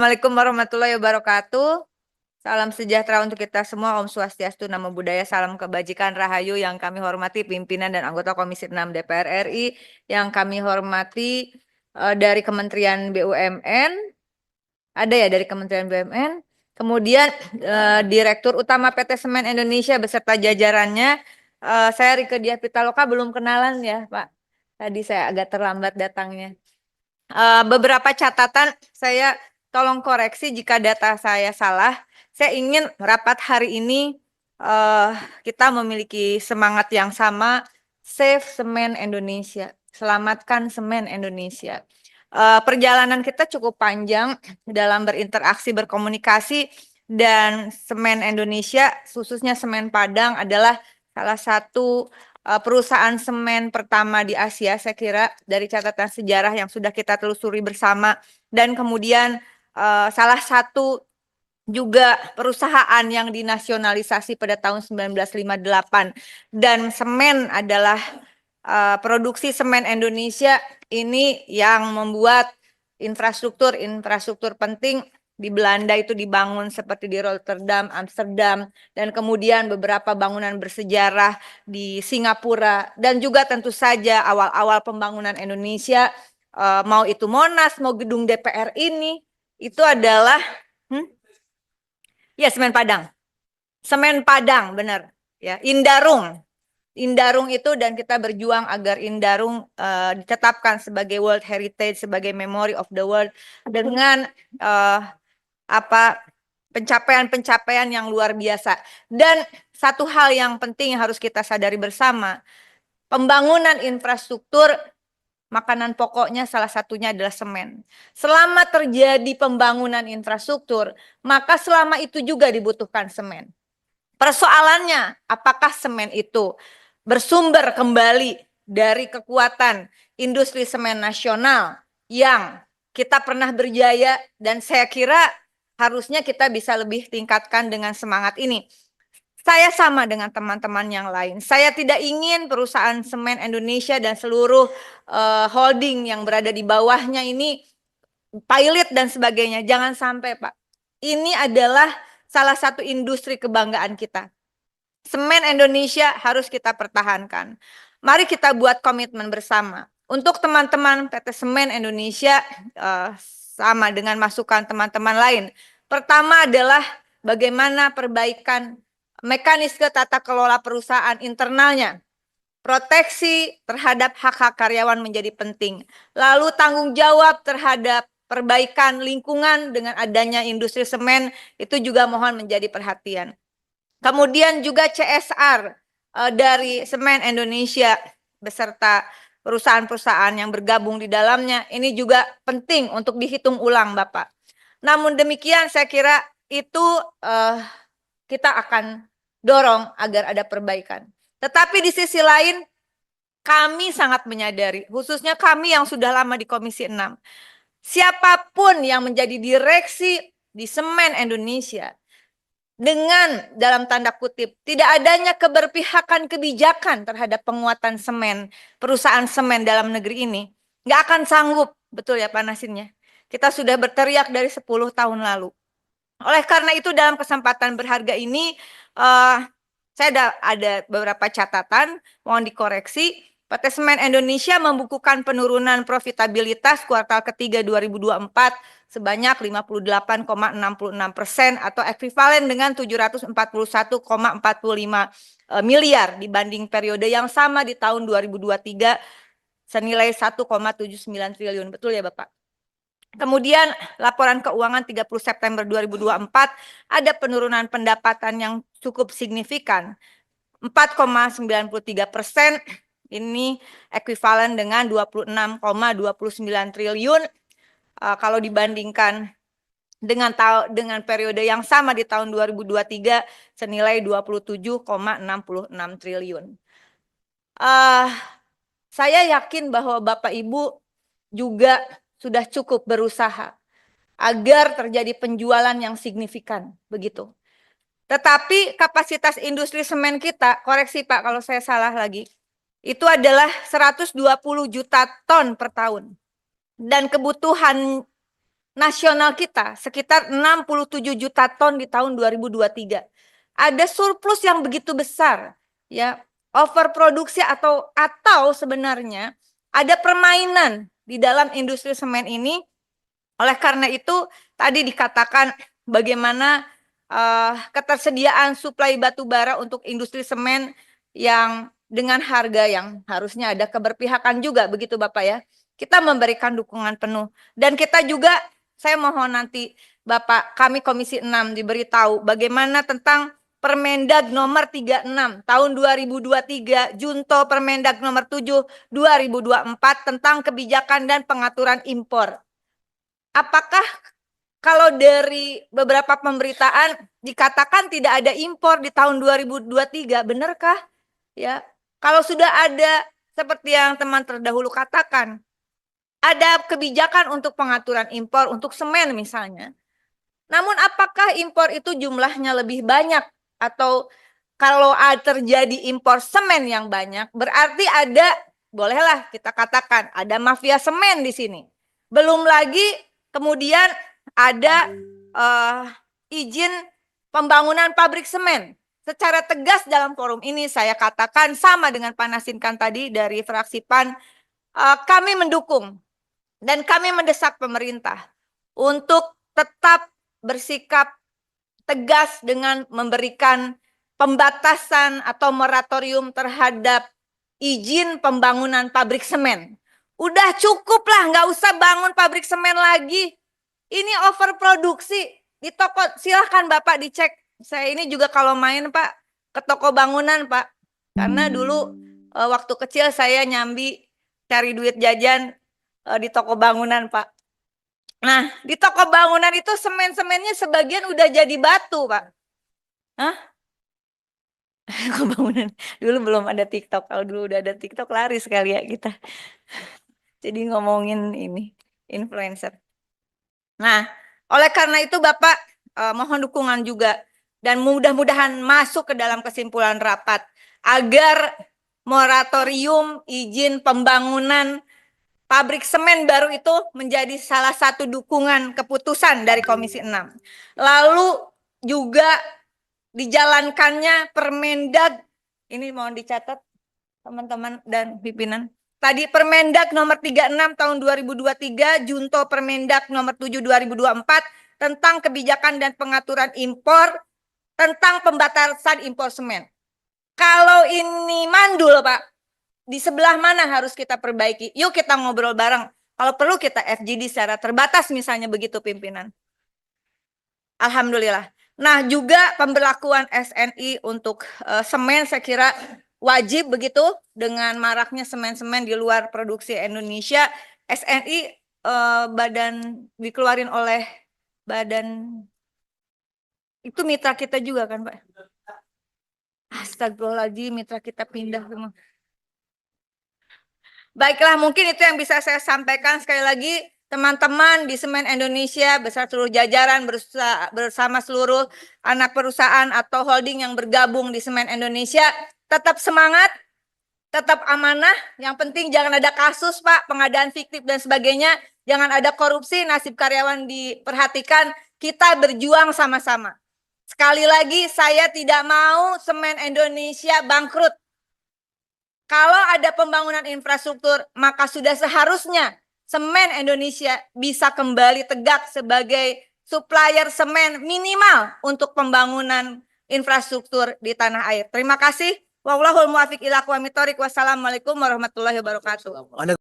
Assalamualaikum warahmatullahi wabarakatuh. Salam sejahtera untuk kita semua. Om Swastiastu, Namo Buddhaya, salam kebajikan, rahayu. Yang kami hormati pimpinan dan anggota Komisi 6 DPR RI, yang kami hormati dari Kementerian BUMN, ada ya dari Kementerian BUMN, kemudian Direktur Utama PT Semen Indonesia beserta jajarannya. Saya Rieke Diah Pitaloka, belum kenalan ya Pak. Tadi saya agak terlambat datangnya. Beberapa catatan saya tolong koreksi jika data saya salah. Saya ingin rapat hari ini kita memiliki semangat yang sama, Save Semen Indonesia, selamatkan semen Indonesia. Perjalanan kita cukup panjang dalam berinteraksi, berkomunikasi, dan Semen Indonesia, khususnya Semen Padang, adalah salah satu perusahaan semen pertama di Asia, saya kira, dari catatan sejarah yang sudah kita telusuri bersama. Dan kemudian salah satu juga perusahaan yang dinasionalisasi pada tahun 1958. Dan semen adalah produksi semen Indonesia ini yang membuat infrastruktur penting di Belanda itu dibangun seperti di Rotterdam, Amsterdam, dan kemudian beberapa bangunan bersejarah di Singapura, dan juga tentu saja awal-awal pembangunan Indonesia, mau itu Monas, mau gedung DPR ini, itu adalah ya semen Padang, benar ya, Indarung itu, dan kita berjuang agar Indarung ditetapkan sebagai World Heritage, sebagai Memory of the World, dengan pencapaian-pencapaian yang luar biasa. Dan satu hal yang penting yang harus kita sadari bersama, pembangunan infrastruktur makanan pokoknya salah satunya adalah semen. Selama terjadi pembangunan infrastruktur, maka selama itu juga dibutuhkan semen. Persoalannya, apakah semen itu bersumber kembali dari kekuatan industri semen nasional yang kita pernah berjaya, dan saya kira harusnya kita bisa lebih tingkatkan dengan semangat ini. Saya sama dengan teman-teman yang lain. Saya tidak ingin perusahaan semen Indonesia dan seluruh holding yang berada di bawahnya ini pilot dan sebagainya. Jangan sampai, Pak. Ini adalah salah satu industri kebanggaan kita. Semen Indonesia harus kita pertahankan. Mari kita buat komitmen bersama. Untuk teman-teman PT Semen Indonesia, sama dengan masukan teman-teman lain. Pertama adalah bagaimana perbaikan mekanisme tata kelola perusahaan internalnya. Proteksi terhadap hak-hak karyawan menjadi penting. Lalu tanggung jawab terhadap perbaikan lingkungan dengan adanya industri semen itu juga mohon menjadi perhatian. Kemudian juga CSR dari Semen Indonesia beserta perusahaan-perusahaan yang bergabung di dalamnya, ini juga penting untuk dihitung ulang, Bapak. Namun demikian saya kira itu kita akan dorong agar ada perbaikan. Tetapi di sisi lain, kami sangat menyadari, khususnya kami yang sudah lama di Komisi 6, siapapun yang menjadi direksi di Semen Indonesia, dengan dalam tanda kutip tidak adanya keberpihakan kebijakan terhadap penguatan semen, perusahaan semen dalam negeri ini, nggak akan sanggup, betul ya Pak Nasinnya. Kita sudah berteriak dari 10 tahun lalu. Oleh karena itu dalam kesempatan berharga ini, saya ada beberapa catatan, mohon dikoreksi. PT Semen Indonesia membukukan penurunan profitabilitas kuartal ketiga 2024 sebanyak 58,66% atau ekivalen dengan 741,45 miliar dibanding periode yang sama di tahun 2023 senilai 1,79 triliun. Betul ya Bapak? Kemudian laporan keuangan 30 September 2024 ada penurunan pendapatan yang cukup signifikan, 4,93%, ini ekuivalen dengan 26,29 triliun. Kalau dibandingkan dengan periode yang sama di tahun 2023 senilai 27,66 triliun. Saya yakin bahwa Bapak Ibu juga sudah cukup berusaha agar terjadi penjualan yang signifikan, begitu. Tetapi kapasitas industri semen kita, koreksi Pak kalau saya salah lagi, itu adalah 120 juta ton per tahun. Dan kebutuhan nasional kita sekitar 67 juta ton di tahun 2023. Ada surplus yang begitu besar, ya, overproduksi atau sebenarnya ada permainan di dalam industri semen ini. Oleh karena itu tadi dikatakan bagaimana ketersediaan suplai batu bara untuk industri semen yang dengan harga yang harusnya ada keberpihakan juga, begitu Bapak ya. Kita memberikan dukungan penuh. Dan kita juga, saya mohon nanti Bapak, kami Komisi 6 diberitahu bagaimana tentang Permendag nomor 36 tahun 2023, Junto Permendag nomor 7 2024 tentang kebijakan dan pengaturan impor. Apakah kalau dari beberapa pemberitaan dikatakan tidak ada impor di tahun 2023, benarkah? Ya, kalau sudah ada seperti yang teman terdahulu katakan, ada kebijakan untuk pengaturan impor untuk semen misalnya. Namun apakah impor itu jumlahnya lebih banyak, atau kalau terjadi impor semen yang banyak, berarti ada, bolehlah kita katakan ada mafia semen di sini. Belum lagi kemudian ada izin pembangunan pabrik semen. Secara tegas dalam forum ini saya katakan sama dengan Pak Nasinkan tadi dari fraksi PAN, kami mendukung dan kami mendesak pemerintah untuk tetap bersikap tegas dengan memberikan pembatasan atau moratorium terhadap izin pembangunan pabrik semen. Udah cukup lah, nggak usah bangun pabrik semen lagi. Ini overproduksi. Di toko, silahkan Bapak dicek. Saya ini juga kalau main Pak ke toko bangunan Pak. Karena dulu waktu kecil saya nyambi cari duit jajan di toko bangunan Pak. Nah, di toko bangunan itu semen-semennya sebagian udah jadi batu, Pak. Hah? Toko bangunan. Dulu belum ada TikTok. Kalau dulu udah ada TikTok, lari sekali ya kita. Jadi ngomongin ini, influencer. Nah, oleh karena itu Bapak mohon dukungan juga. Dan mudah-mudahan masuk ke dalam kesimpulan rapat. Agar moratorium izin pembangunan pabrik semen baru itu menjadi salah satu dukungan keputusan dari Komisi 6. Lalu juga dijalankannya Permendag, ini mohon dicatat teman-teman dan pimpinan. Tadi Permendag nomor 36 tahun 2023, Junto Permendag nomor 7 2024 tentang kebijakan dan pengaturan impor, tentang pembatasan impor semen. Kalau ini mandul Pak, di sebelah mana harus kita perbaiki? Yuk kita ngobrol bareng. Kalau perlu kita FGD secara terbatas misalnya, begitu pimpinan. Alhamdulillah. Nah juga pemberlakuan SNI untuk semen saya kira wajib begitu, dengan maraknya semen-semen di luar produksi Indonesia. SNI badan dikeluarin oleh badan, itu mitra kita juga kan Pak? Astagfirullahaladzim, mitra kita pindah semua. Baiklah, mungkin itu yang bisa saya sampaikan. Sekali lagi, teman-teman di Semen Indonesia beserta seluruh jajaran bersama seluruh anak perusahaan atau holding yang bergabung di Semen Indonesia, tetap semangat, tetap amanah. Yang penting jangan ada kasus Pak, pengadaan fiktif dan sebagainya. Jangan ada korupsi, nasib karyawan diperhatikan. Kita berjuang sama-sama. Sekali lagi, saya tidak mau Semen Indonesia bangkrut. Kalau ada pembangunan infrastruktur, maka sudah seharusnya Semen Indonesia bisa kembali tegak sebagai supplier semen minimal untuk pembangunan infrastruktur di tanah air. Terima kasih. Wallahul muwaffiq ila aqwamit thoriq. Wassalamualaikum warahmatullahi wabarakatuh.